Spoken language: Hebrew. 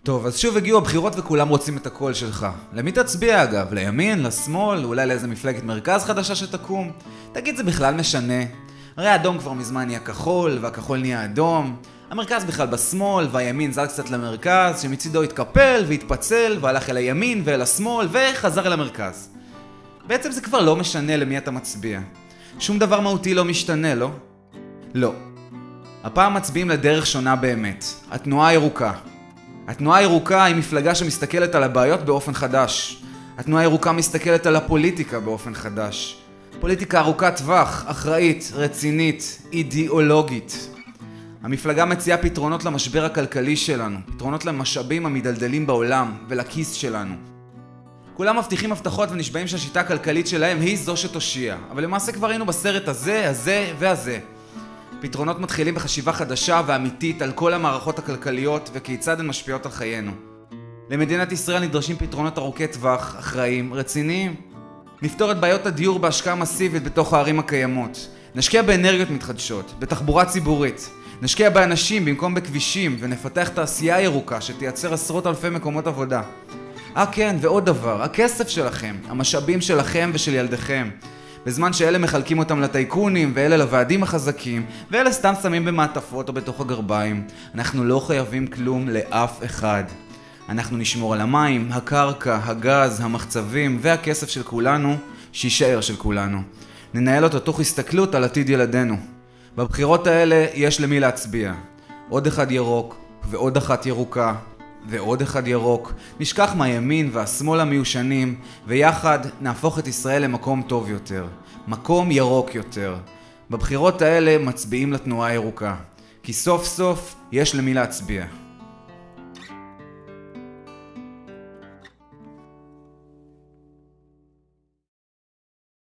טוב, אז שוב הגיעו הבחירות וכולם רוצים את הקול שלך. למי תצביע אגב? לימין? לשמאל? אולי לאיזה מפלגת מרכז חדשה שתקום? תגיד, זה בכלל משנה? הרי האדום כבר מזמן נהיה כחול, והכחול נהיה אדום. המרכז בכלל בשמאל, והימין זל קצת למרכז, שמצידו התקפל והתפצל, והלך אל הימין ואל השמאל, וחזר אל המרכז. בעצם זה כבר לא משנה למי אתה מצביע. שום דבר מהותי לא משתנה, לא? לא. הפעם מצביעים לדרך שונה באמת. התנועה הירוקה. התנועה הירוקה היא מפלגה שמסתכלת על הבעיות באופן חדש. התנועה הירוקה מסתכלת על הפוליטיקה באופן חדש. פוליטיקה ארוכת טווח, אחראית, רצינית, אידיאולוגית. המפלגה מציעה פתרונות למשבר הכלכלי שלנו, פתרונות למשאבים המדלדלים בעולם ולכיס שלנו. כולם מבטיחים הבטחות ונשבעים שהשיטה הכלכלית שלהם היא זו שתושיע, אבל למעשה כבר היינו בסרט הזה והזה. פתרונות מתחילים בחשיבה חדשה ואמיתית על כל המערכות הכלכליות וכיצד הן משפיעות על חיינו. למדינת ישראל נדרשים פתרונות ארוכי טווח, אחראיים, רציניים. נפתור את בעיות הדיור בהשקעה מסיבית בתוך הערים הקיימות. נשקיע באנרגיות מתחדשות, בתחבורה ציבורית. נשקיע באנשים במקום בכבישים ונפתח תעשייה ירוקה שתייצר עשרות אלפי מקומות עבודה. כן, ועוד דבר, הכסף שלכם, המשאבים שלכם ושל ילדיכם. בזמן שאלה מחלקים אותם לטייקונים ואלה לוועדים החזקים ואלה סתם שמים במעטפות או בתוך הגרביים. אנחנו לא חייבים כלום לאף אחד. אנחנו נשמור על המים, הקרקע, הגז, המחצבים והכסף של כולנו שישאר של כולנו. ננהל אותו תוך הסתכלות על עתיד ילדינו. בבחירות האלה יש למי להצביע. עוד אחד ירוק ועוד אחת ירוקה ועוד אחד ירוק. נשכח מהימין והשמאל המיושנים ויחד נהפוך את ישראל למקום טוב יותר. מקום ירוק יותר. בבחירות האלה מצביעים לתנועה הירוקה. כי סוף סוף יש למי להצביע.